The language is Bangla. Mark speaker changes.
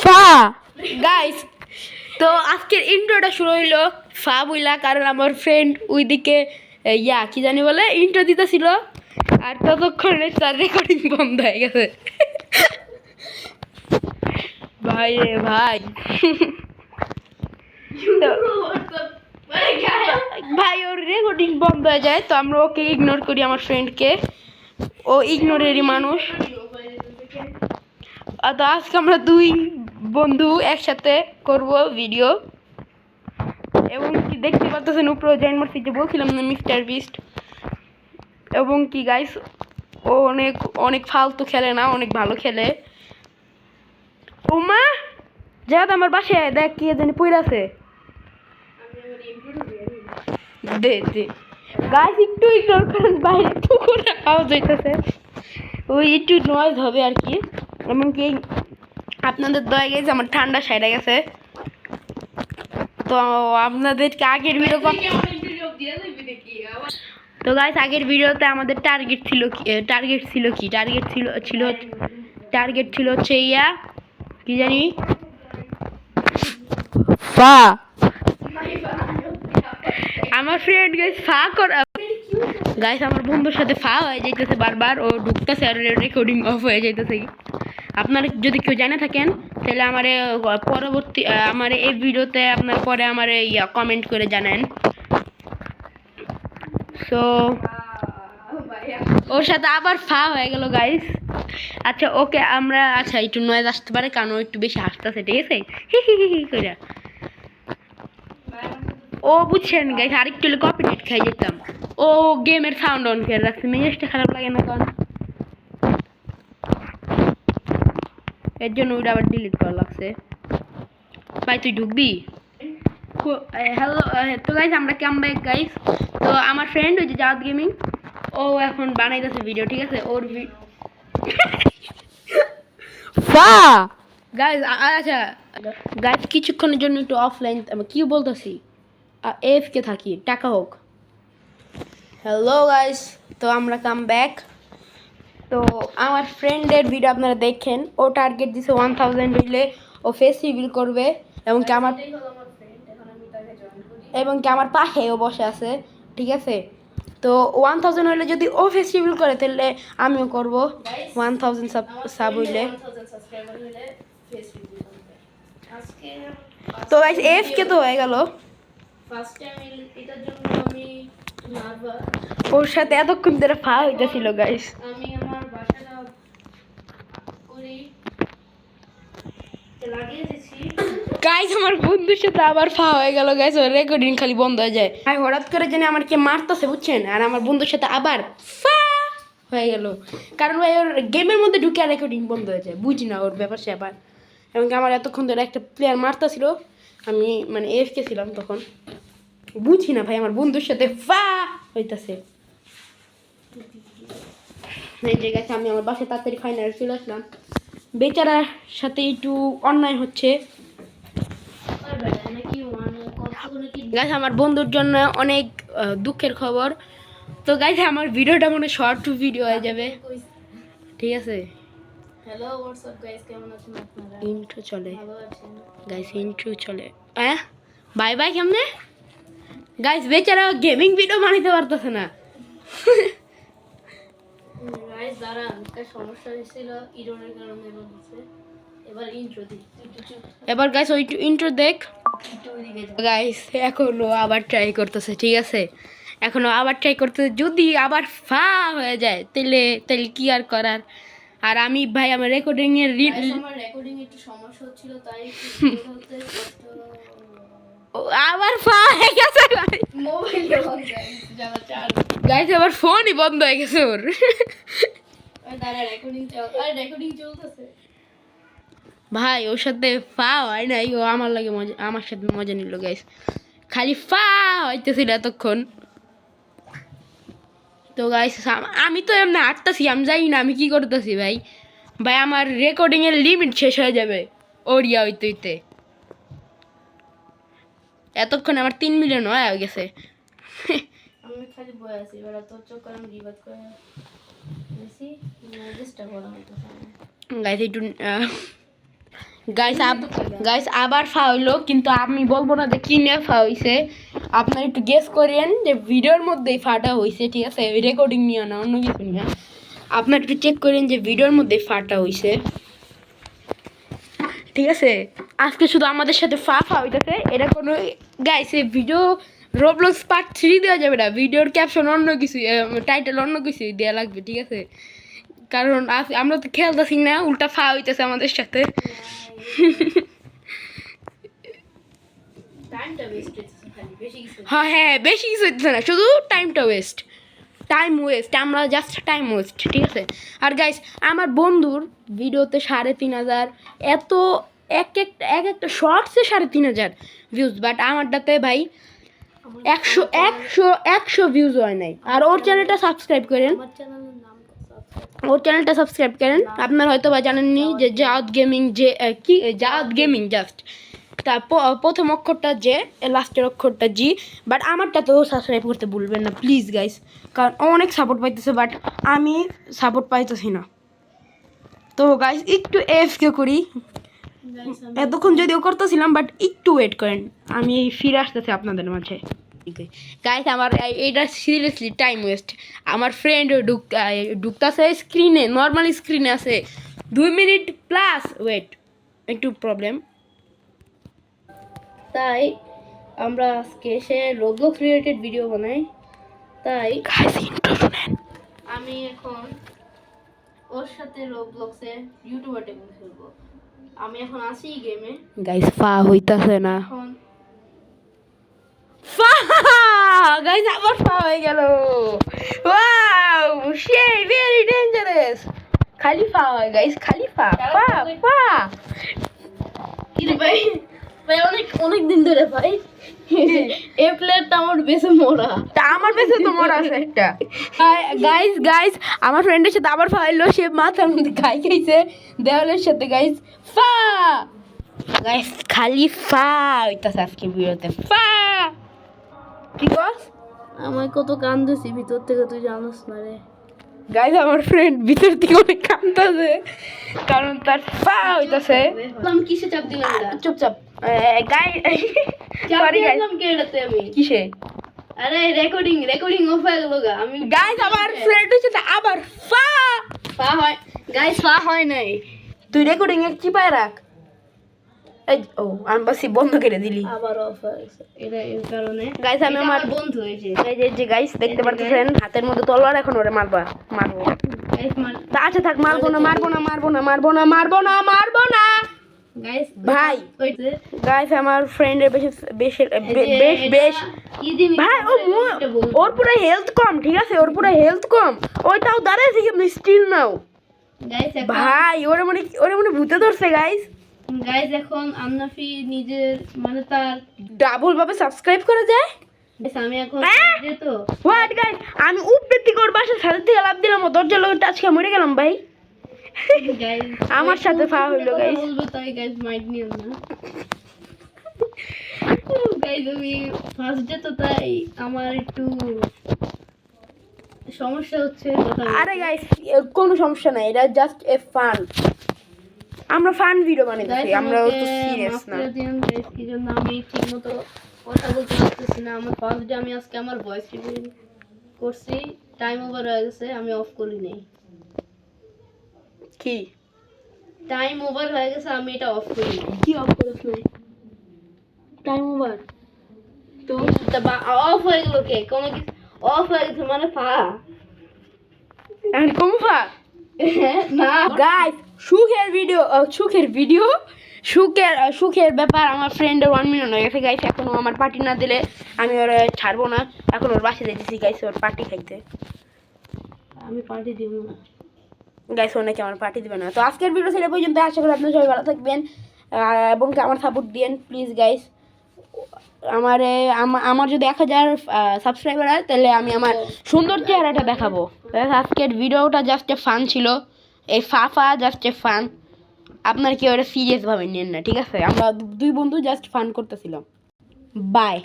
Speaker 1: ফা গাইস, তো আজকের ইন্ট্রোটা শুরু হইলো ফা বইলা, কারণ আমার ফ্রেন্ড ওইদিকে কি জানি বলে ইন্ট্রো দিতেছিল, আর ততক্ষণে তার রেকর্ডিং বন্ধ হয়ে গেছে। ভাই রে ভাই, ভাই ওর রেকর্ডিং বন্ধ হয়ে যায়, তো আমরা ওকে ইগনোর করি, আমার ফ্রেন্ডকে। ও ইগনোরেরই মানুষ। তো আজকে আমরা দুই বন্ধু একসাথে করব ভিডিও, এবং কি দেখতে পাচ্ছেন উপরে জয়েন মারছি, যে বলছিলাম না মিস্টার বিস্ট। এবং কি গাইস, ও অনেক অনেক ফালতু খেলে না, অনেক ভালো খেলে। ও মা যাত আমার বাসায় দেখ কি জানি পড়ে আছে। দে দে গাইস, একটু ইগনোর করেন, বাইরে টুকুর আওয়াজ হইতেছে, ওই একটু নয়েজ হবে আর কি। এমনকি আপনাদের দয়া গেছে আমার ঠান্ডা সাইডে গেছে। তো আপনাদেরকে আগের ভিডিও, তো গাইস আগের ভিডিওতে আমাদের টার্গেট ছিল হচ্ছে কি জানি ফা। আমার ফ্রেন্ড গাইস আমার বন্ধুর সাথে ফা হয়ে যাইতেছে বারবার, ও ঢুকতেছে আর রেকর্ডিং অফ হয়ে যাইতেছে। আপনারা যদি কেউ জানে থাকেন তাহলে আমার পরবর্তী আমার এই ভিডিওতে আপনার পরে আমার কমেন্ট করে জানেন। সো ওর সাথে আবার ফা হয়ে গেল গাইস। আচ্ছা ওকে আমরা, আচ্ছা একটু নয়েজ আসতে পারে কারণ ও একটু বেশি হাসতেছে, ঠিক আছে করে। ও বুঝছেন গাইস, আরেকটু হলে কপিরাইট খাই যেতাম। ও গেমের সাউন্ড অন করে রাখছে, মেজাজটা খারাপ লাগে না কারণ এর জন্য ওটা আবার ডিলিট করা লাগছে। ভাই তুই ঢুকবি? হ্যালো, তো গাইস আমরা কাম ব্যাক গাইস। তো আমার ফ্রেন্ড ওই যে জাদ গেমিং, ও এখন বানাইতেছে ভিডিও, ঠিক আছে? ওর ফা গাইস, আচ্ছা গাইস কিছুক্ষণের জন্য একটু অফলাইন, কি বলতেছি, এফ কে থাকি, টাকা হোক। হ্যালো গাইস, তো আমরা কাম ব্যাক। তো আমার ফ্রেন্ডের ভিডিও আপনারা দেখেন, ও টার্গেট দিছে 1000 হইলে ও ফেস রিভিল করবে, এবং কি আমার পাশেও বসে আছে, ঠিক আছে? তো 1000 হইলে যদি ও ফেস রিভিল করে তাহলে আমিও করব 1000 সাব হইলে। তো গাইস এফ কে তো হয়ে গেল। ওর সাথে এতক্ষণ ধরে ফা হইতেছিল গাইস। গাইস আমার বন্ধুর সাথে আবার ফা হয়ে গেল গাইস, ওর রেকর্ডিং খালি বন্ধ হয়ে যায়। ভাই হঠাৎ করে জানি আমার কে মারতেছে বুঝছেন, আর আমার বন্ধুর সাথে আবার ফা হয়ে গেল, কারণ ভাই ওর গেমের মধ্যে ঢুকে আর রেকর্ডিং বন্ধ হয়ে যায়, বুঝি না ওর ব্যাপার স্যাপার। এবং আমার এতক্ষণ ধরে একটা প্লেয়ার মারতেছিল, আমি মানে এফকে ছিলাম তখন, বুঝি না ভাই আমার বন্ধুর সাথে ফা হইতাছে। এই যে গেছে, আমি আমার বাসায় তাড়াতাড়ি ফাইনালে চলে আসলাম। বেচারার সাথে একটু অন্যায় হচ্ছে গাইস, আমার বন্ধুর জন্য অনেক দুঃখের খবর। তো গাইস আমার ভিডিওটা মনে শর্ট ভিডিও হয়ে যাবে, ঠিক আছে?
Speaker 2: হ্যালো হোয়াটসঅ্যাপ গাইস, কেমন আছেন আপনারা?
Speaker 1: ইন্ট্রো চলে
Speaker 2: ভালো আছেন
Speaker 1: গাইস, ইন্ট্রো চলে। বাই বাই কেমনে গাইস, বেচারা গেমিং ভিডিও বানাইতে পারতেছে না।
Speaker 2: গাইস দাঁড়ান, একটা সমস্যা হয়েছিল ইরনের কারণে বলছে। এবার ইন্ট্রো দিই।
Speaker 1: এবার গাইস ওই ইন্ট্রো দেখ গাইস, এখনো আবার ট্রাই করতেছে, ঠিক আছে? এখনো আবার ট্রাই করতেছে, যদি আবার ফা হয়ে যায় তাহলে কি আর করার। আর আমি ভাই আমার রেকর্ডিং এর
Speaker 2: আমার রেকর্ডিং একটু সমস্যা হচ্ছিল, তাই একটু
Speaker 1: আবার ফা হয়ে গেছে
Speaker 2: মোবাইল
Speaker 1: গাইস, আবার ফোনই বন্ধ হয়ে গেছে ওর।
Speaker 2: দাঁড়া, রেকর্ডিং চলতেছে
Speaker 1: ভাই ওর সাথে ফা হয় নাই, ও আমার লাগে মজা, আমার সাথে মজা নিল গাইস, খালি ফা হইতেছিল এতক্ষণ। তো গাইস আমি তো এমনি হাঁটতেছি, আমি জানি না আমি কি করতেছি ভাই। ভাই আমার রেকর্ডিং এর লিমিট শেষ হয়ে যাবে ওরিয়া হইতে হইতে। এতক্ষণ আমার 3 মিলিয়ন হয়ে গেছে।
Speaker 2: আমি খালি বয়ে আছি, এবার তোর চোখ আমি রিভাইভ করে বেশি চেষ্টা করা হইতো।
Speaker 1: গাইস একটু গাইস আবার ফা হইলো, কিন্তু আমি বলবো না যে কি নিয়ে ফা হইছে। আপনারা একটু গেস করেন যে ভিডিওর মধ্যেই ফাটা হইছে, ঠিক আছে, রেকর্ডিং নিয়ে না অন্য কিছু নিয়ে। আপনারা একটু চেক করেন যে ভিডিওর মধ্যেই ফাটা হইছে, ঠিক আছে। আজকে শুধু আমাদের সাথে ফা হইতেছে, এটা কোনো গাইস এই ভিডিও রোবলক্স পার্ট 3 দেওয়া যাবে না, ভিডিওর ক্যাপশন অন্য কিছু, টাইটেল অন্য কিছু দেওয়া লাগবে, ঠিক আছে। কারণ আমরা তো খেলতেছি না, উল্টা ফা হইতেছে আমাদের সাথে।
Speaker 2: টাইমটা ওয়েস্ট হচ্ছে খালি, বেশি কিছু না।
Speaker 1: হ্যাঁ বেশি কিছু হইতেছে না, শুধু টাইম ওয়েস্ট, আমরা জাস্ট টাইম ওয়েস্ট, ঠিক আছে। আর গাইস আমার বন্ধুর ভিডিওতে 3,500 এত একটা শর্টসে 3,500 ভিউজ, বাট আমারটাতে ভাই 100 ভিউজ হয় নাই। আর ওর চ্যানেলটা সাবস্ক্রাইব করেন,
Speaker 2: আমার চ্যানেলের নাম
Speaker 1: আপনারা হয়তো বা জানেননি যে জাওয়াত গেমিং, যে কি জাওয়াত গেমিং জাস্ট তার প্রথম অক্ষরটা যে, লাস্টের অক্ষরটা জি। বাট আমারটা তো সাবস্ক্রাইব করতে ভুলবেন না প্লিজ গাইস, কারণ অনেক সাপোর্ট পাইতেছে বাট আমি সাপোর্ট পাইতেছি না। তো গাইস একটু এফকে করি,
Speaker 2: গাইস
Speaker 1: এতক্ষণ যদিও করতেছিলাম, বাট একটু ওয়েট করেন, আমি ফিরে আসতেছি আপনাদের মাঝে। গাইস আমার এটা সিরিয়াসলি টাইম ওয়েস্ট। আমার ফ্রেন্ড ঢুকতেছে স্ক্রিনে, নর্মাল স্ক্রিনে আছে 2 মিনিট প্লাস ওয়েট, একটু প্রবলেম।
Speaker 2: তাই আমরা আজকে সে রোবলক্স রিলেটেড ভিডিও বানাই, তাই
Speaker 1: গাইস ইন্ট্রো শুনেন।
Speaker 2: আমি এখন ওর সাথে রোবলক্সে ইউটিউবার টেবিল খেলবো। আমি এখন আছি গেমে।
Speaker 1: গাইস ফা হইতাছে না,
Speaker 2: এখন
Speaker 1: ফা গাইস আবার ফা হয়ে গেল। ওয়াও সেই ভেরি ডেঞ্জারাস, খালি ফা হয় গাইস, খালি ফা ফা ফা।
Speaker 2: কি রে ভাই, ভাই অনেক অনেক দিন ধরে ভাই এই প্লেয়ারটা আমার বেশি মোরা।
Speaker 1: তা আমার পেছনে তো মরা আছে একটা। গাইস আমার ফ্রেন্ডের সাথে আবার ফা হইলো, সে মাথার মধ্যে খাইছে দেওয়ালের সাথে গাইস, ফা গাইস খালি ফা হইতাছে আজকে ভিডিওতে, ফা। কি কস?
Speaker 2: আমার কত কান্দেছি ভিতর থেকে, তুই জানোস না রে।
Speaker 1: গাইস আমার ফ্রেন্ড ভিতর থেকে অনেক কাঁদতেছে, কারণ তার ফা হইতাছে।
Speaker 2: আমি কিসে চাপ দিলাম এটা?
Speaker 1: চুপচাপ গাইস,
Speaker 2: চাপ
Speaker 1: সরি গাইস।
Speaker 2: দিলাম কে এটাতে আমি?
Speaker 1: কিসে?
Speaker 2: আরে রেকর্ডিং অফ হয়ে গেল গা। আমি
Speaker 1: গাইস আমার ফ্রেন্ডের সাথে আবার ফা।
Speaker 2: পা হয় গাইস, পা হয় নাই।
Speaker 1: তুই রেকর্ডিং এ চিপায় রাখ। এই ও আমি বাসি বন্ধ করে দিলি।
Speaker 2: আবার অফ হয়ে গেছে, এটা এর কারণে।
Speaker 1: গাইস আমি
Speaker 2: এটা
Speaker 1: আমার
Speaker 2: বন্ধু হয়েছে।
Speaker 1: এই যে গাইস দেখতে পাচ্ছেন হাতের মধ্যে তলোয়ার, এখন ওরে মারবো।
Speaker 2: গাইস মান
Speaker 1: তা আচ্ছা থাক, মারবো না।
Speaker 2: গাইস
Speaker 1: ভাই
Speaker 2: কইতে
Speaker 1: গাইস আমার ফ্রেন্ডের বেশ বেশ
Speaker 2: কি জিনিস
Speaker 1: ভাই ওর পুরো হেলথ কম, ঠিক আছে, ওর পুরো হেলথ কম, ওইটাও দাঁড়ায় থেকে আপনি স্টিল নাও।
Speaker 2: গাইস
Speaker 1: ভাই ওরে মনে ভূতে ধরছে গাইস।
Speaker 2: এখন আন্নাফি নিজের মানে তার
Speaker 1: ডাবল ভাবে সাবস্ক্রাইব করা যায়।
Speaker 2: গাইস আমি এখন
Speaker 1: আহ!
Speaker 2: যেহেতু
Speaker 1: হোয়াট গাইস, আমি উপরে থেকে ওর বাসার সাথে থেকে লাভ দিলাম, ও দরজার লগে টাচ খেয়ে মরে গেলাম ভাই।
Speaker 2: গাইস
Speaker 1: আমার সাথে ফা হইলো গাইস।
Speaker 2: বলবো তাই গাইস মাইন্ড নিও না। গাইস আমি ফার্স্ট ডে তো তাই আমার একটু সমস্যা হচ্ছে কথা বলতে।
Speaker 1: আরে গাইস কোনো সমস্যা নাই, এটা জাস্ট এ ফান, আমরা ফান ভিডিও বানাইতেছি,
Speaker 2: Guys,
Speaker 1: আমরা
Speaker 2: আমাকে
Speaker 1: তো সিরিয়াস
Speaker 2: মাফ
Speaker 1: না।
Speaker 2: করে দিন গাইস, কি জন্য আমি ঠিকমতো কথা বলতে পারতেছি না। আমার ফার্স্ট ডে আমি আজকে আমার ভয়েস রিভিল করছি, টাইম ওভার হয়ে গেছে, আমি অফ করি নাই।
Speaker 1: কি
Speaker 2: টাইম ওভার হয়ে গেছে, আমি এটা অফ করি নাই।
Speaker 1: কি অফ করেছ? টাইম ওভার
Speaker 2: তো অফ হয়ে গেল কে? কোনো কিছু অফ হয়ে গেছে মানে ফা
Speaker 1: এখন কমফা
Speaker 2: না
Speaker 1: গাইস, সুখের ব্যাপার। আমার ফ্রেন্ডের 1 মিলিয়ন হয়ে গেছে গাইস, এখনো আমার পার্টি না দিলে আমি ওর ছাড়বো না। এখন ওর বাসায় যাইতেছি গাইস, ওর পার্টি খাইতে।
Speaker 2: আমি পার্টি দিব না
Speaker 1: গাইস ও নাকি আমার পার্টি দিবে না। তো আজকের ভিডিও ছিল পর্যন্ত, আশা করি আপনারা সবাই ভালো থাকবেন এবং আমার সাপোর্ট দিন প্লিজ গাইস। আমার যদি 1000 সাবস্ক্রাইবার হয় তাহলে আমি আমার সুন্দর চেহারাটা দেখাবো। আজকের ভিডিওটা জাস্ট এ ফান ছিল, এই ফা জাস্ট এ ফান, আপনার কি ওটা সিরিয়াসভাবে নেন না, ঠিক আছে। আমরা 2 বন্ধু জাস্ট ফান করতেছিলাম। বাই।